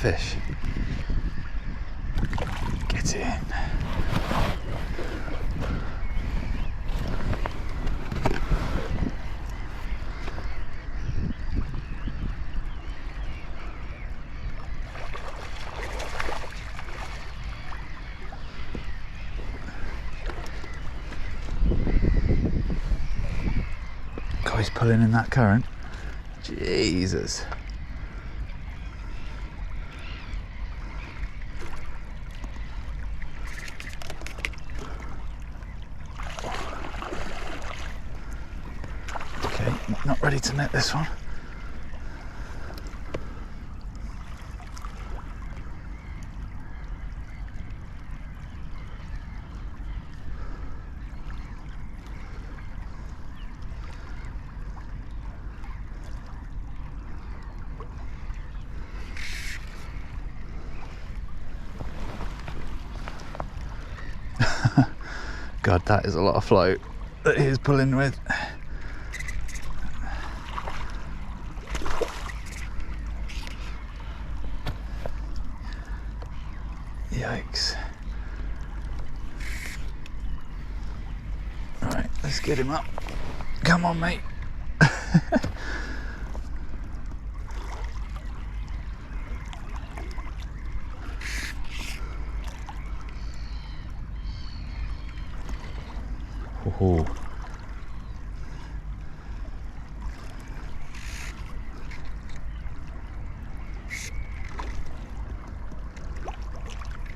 fish. Get in. God, he's pulling in that current. Jesus. Okay, not ready to net this one. God, that is a lot of float that he is pulling with. Yikes. Right, let's get him up. Come on, mate. Oh.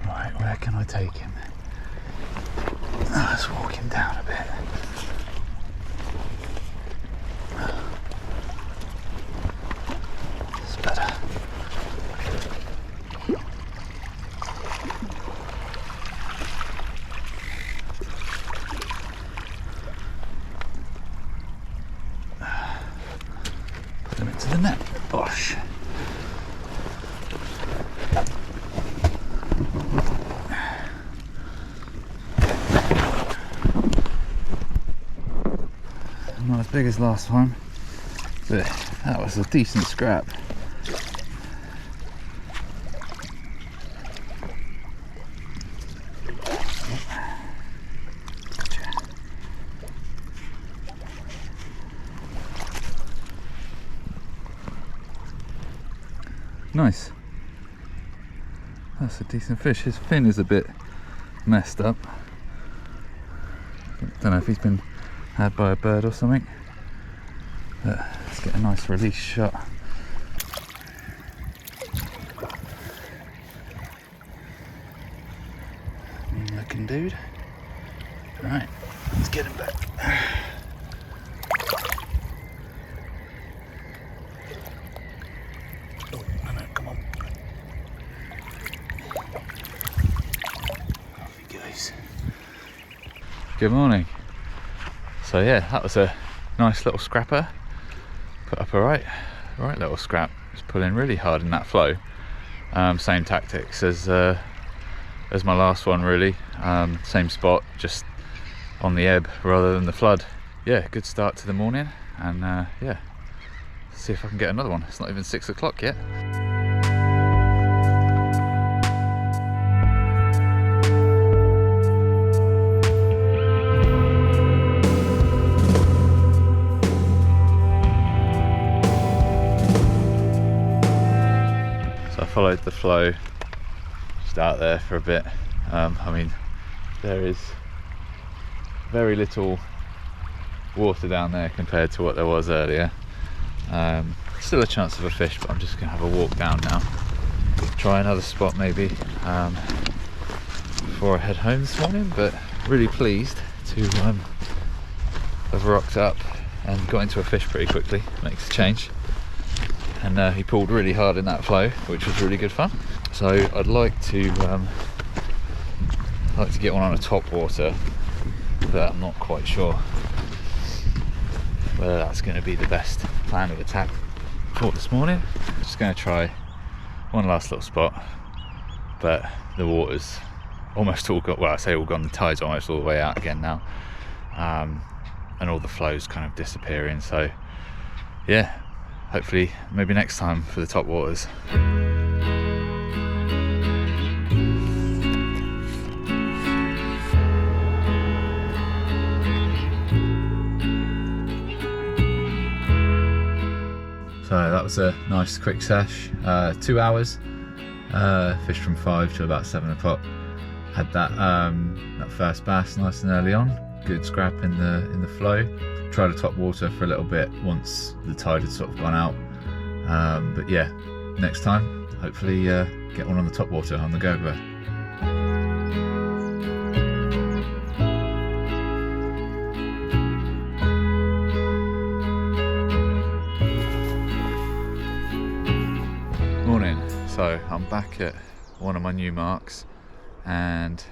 Right, where can I take him? Oh, let's walk him down a bit. It's better. Put him into the net. Bosh. Not as big as last time, but that was a decent scrap. Nice. That's a decent fish. His fin is a bit messed up. Don't know if he's been had by a bird or something, but let's get a nice release shot. Looking dude. Right, let's get him back. Oh, no, come on. Off he goes. Good morning. So yeah, that was a nice little scrapper. Put up a right little scrap. It's pulling really hard in that flow. Same tactics as my last one really. Same spot, just on the ebb rather than the flood. Yeah, good start to the morning, and yeah, see if I can get another one. It's not even 6 o'clock yet. Followed the flow just out there for a bit. I mean, there is very little water down there compared to what there was earlier. Still a chance of a fish, but I'm just gonna have a walk down now, try another spot maybe before I head home this morning. But really pleased to have rocked up and got into a fish pretty quickly. Makes a change. And he pulled really hard in that flow, which was really good fun. So I'd like to get one on a topwater, but I'm not quite sure whether that's going to be the best plan of attack for this morning. Just going to try one last little spot, but the water's almost all got, well, I say all gone, the tide's almost all the way out again now, and all the flow's kind of disappearing. So yeah, hopefully maybe next time for the top waters. So that was a nice quick sesh, 2 hours, fished from 5 till about 7 o'clock. Had that that first bass nice and early on, good scrap in the flow. Tried to top water for a little bit once the tide had sort of gone out, but yeah, next time hopefully get one on the top water on the Gurgler. Morning. So I'm back at one of my new marks, and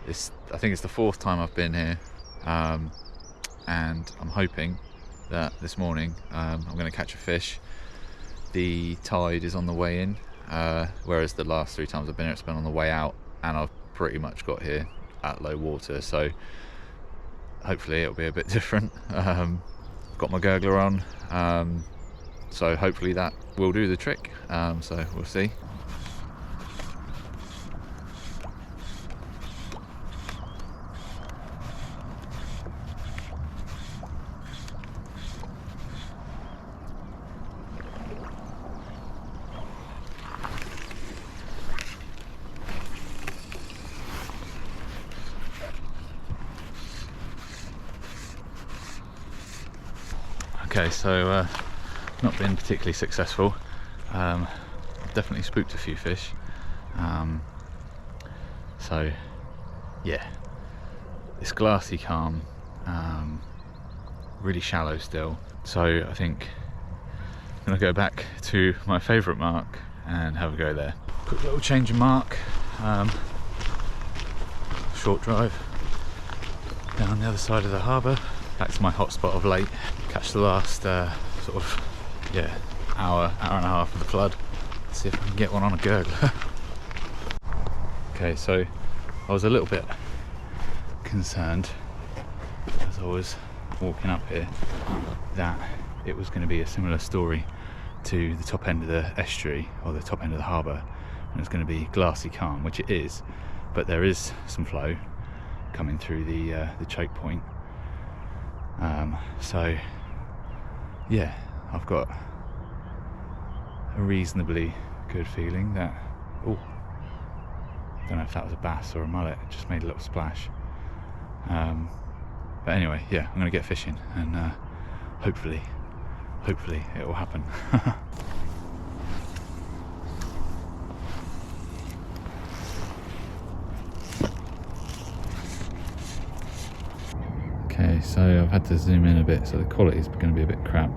I think it's the 4th time I've been here, and I'm hoping that this morning I'm going to catch a fish. The tide is on the way in, whereas the last 3 times I've been here it's been on the way out, and I've pretty much got here at low water, so hopefully it'll be a bit different. Got my Gurgler on, so hopefully that will do the trick, so we'll see. Okay, so not been particularly successful. Definitely spooked a few fish. So yeah, it's glassy calm, really shallow still. So I think I'm gonna go back to my favourite mark and have a go there. Quick little change of mark, short drive down the other side of the harbour, back to my hotspot of late. Catch the last sort of hour and a half of the flood. See if I can get one on a Gurgler. Okay, so I was a little bit concerned as I was walking up here that it was going to be a similar story to the top end of the estuary or the top end of the harbour, and it's going to be glassy calm, which it is, but there is some flow coming through the choke point. So yeah, I've got a reasonably good feeling that, oh, don't know if that was a bass or a mullet, it just made a little splash. But anyway, yeah, I'm gonna get fishing, and hopefully it will happen. Okay, so I've had to zoom in a bit, so the quality is going to be a bit crap.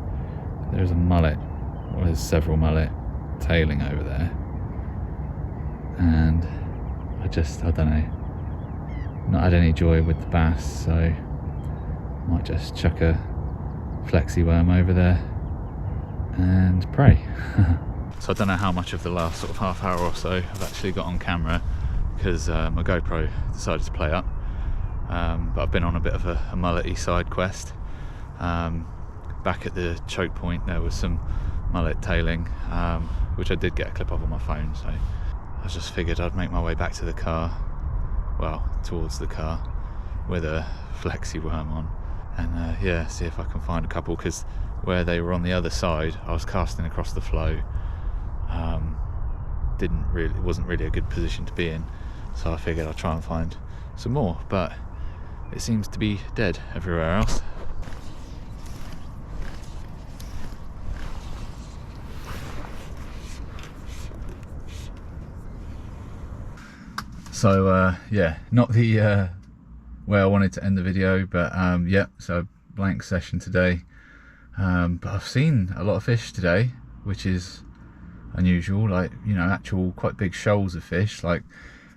There's a mullet, well, there's several mullet tailing over there, and I don't know, not had any joy with the bass, so I might just chuck a flexi worm over there and pray. So I don't know how much of the last sort of half hour or so I've actually got on camera, because my GoPro decided to play up. But I've been on a bit of a mullety side quest. Back at the choke point there was some mullet tailing, which I did get a clip of on my phone, so I just figured I'd make my way back to the car, well, towards the car, with a flexi worm on, and yeah, see if I can find a couple, because where they were on the other side I was casting across the flow. It wasn't really a good position to be in, so I figured I'd try and find some more, but it seems to be dead everywhere else. So yeah, not the way I wanted to end the video, but yeah, so blank session today, but I've seen a lot of fish today, which is unusual, like, you know, actual quite big shoals of fish. Like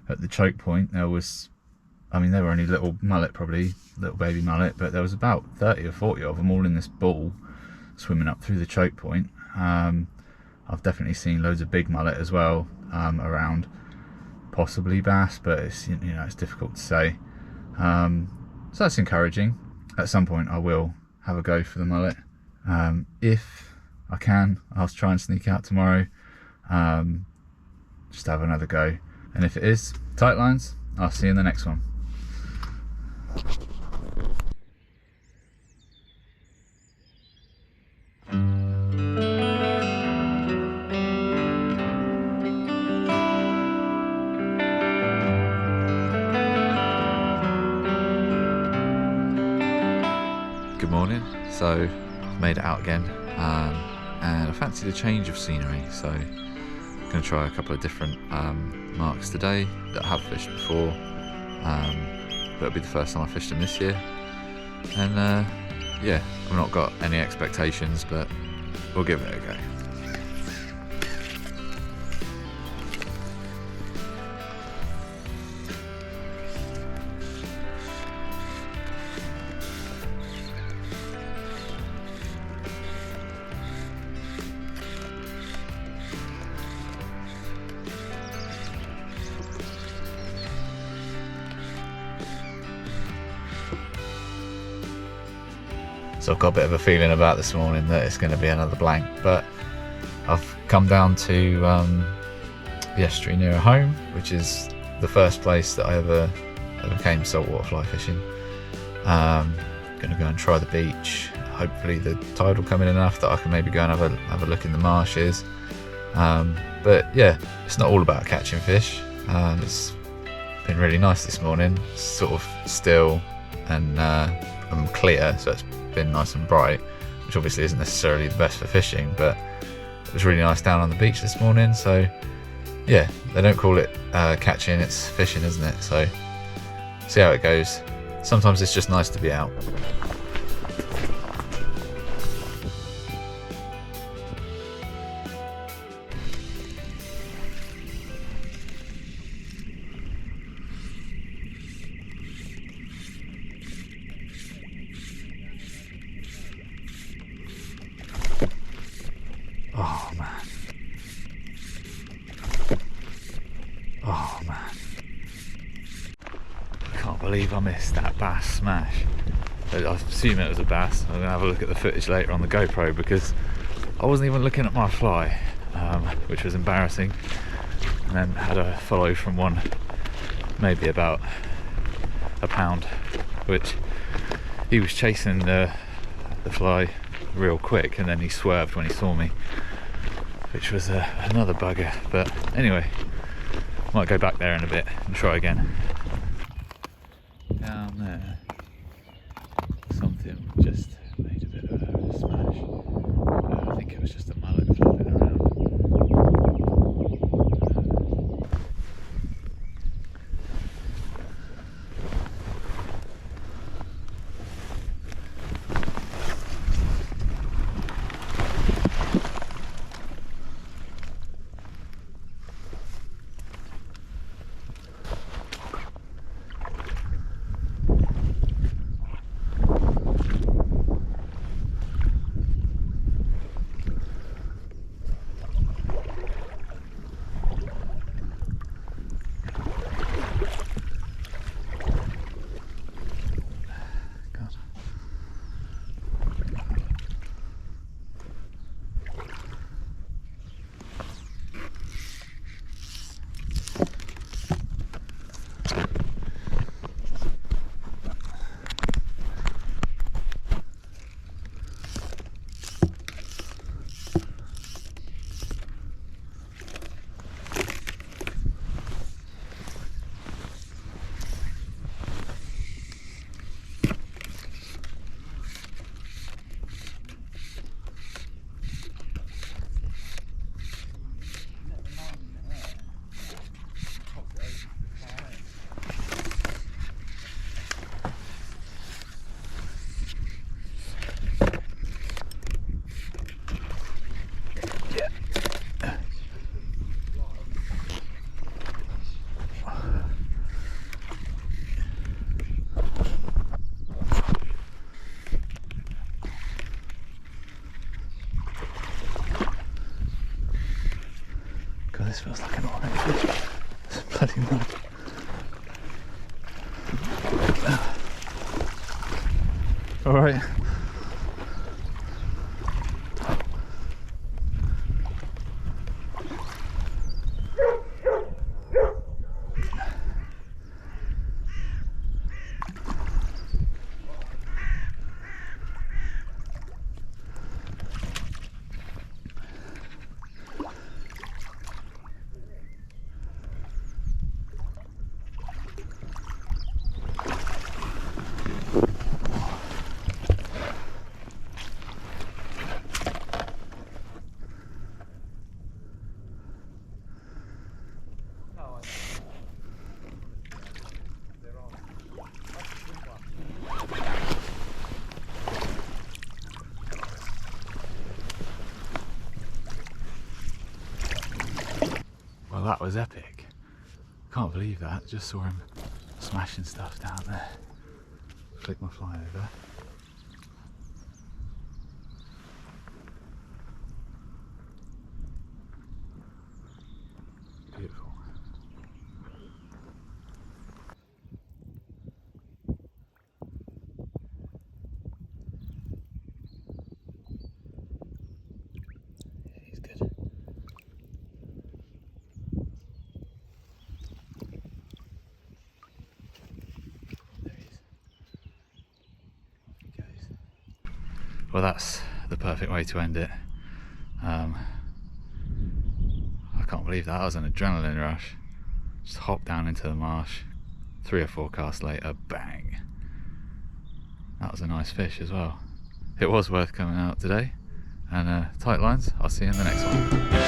at the choke point there was, I mean, they were only little mullet, probably little baby mullet, but there was about 30 or 40 of them all in this ball swimming up through the choke point. I've definitely seen loads of big mullet as well around, possibly bass, but it's, you know, it's difficult to say. So that's encouraging. At some point I will have a go for the mullet. If I can, I'll try and sneak out tomorrow, just have another go, and if it is tight lines, I'll see you in the next one. Good morning. So made it out again, and I fancied a change of scenery, so I'm going to try a couple of different marks today that I have fished before, but it'll be the first time I fished them this year, and yeah, I've not got any expectations, but we'll give it a go. So I've got a bit of a feeling about this morning that it's going to be another blank, but I've come down to the estuary near home, which is the first place that I ever came saltwater fly fishing. Going to go and try the beach. Hopefully the tide will come in enough that I can maybe go and have a look in the marshes. But yeah, it's not all about catching fish. It's been really nice this morning. It's sort of still and clear, so it's been nice and bright, which obviously isn't necessarily the best for fishing, but it was really nice down on the beach this morning. So yeah, they don't call it catching, it's fishing, isn't it? So see how it goes. Sometimes it's just nice to be out. Oh man. Oh man. I can't believe I missed that bass smash. I assume it was a bass. I'm going to have a look at the footage later on the GoPro because I wasn't even looking at my fly, which was embarrassing. And then had a follow from one, maybe about a pound, which he was chasing the fly real quick, and then he swerved when he saw me, which was another bugger. But anyway, might go back there in a bit and try again. Down there, something just made a bit of a smash. I think it was just a mullet floating around. This feels like an alright fish. It's bloody mud. Alright. That was epic. Can't believe that. Just saw him smashing stuff down there. Flick my fly over. Beautiful. Yeah, he's good. There he is. Off he goes. Well, that's the perfect way to end it. I can't believe that. Was an adrenaline rush. Just hopped down into the marsh. 3 or 4 casts later, bang. That was a nice fish as well. It was worth coming out today. And tight lines, I'll see you in the next one.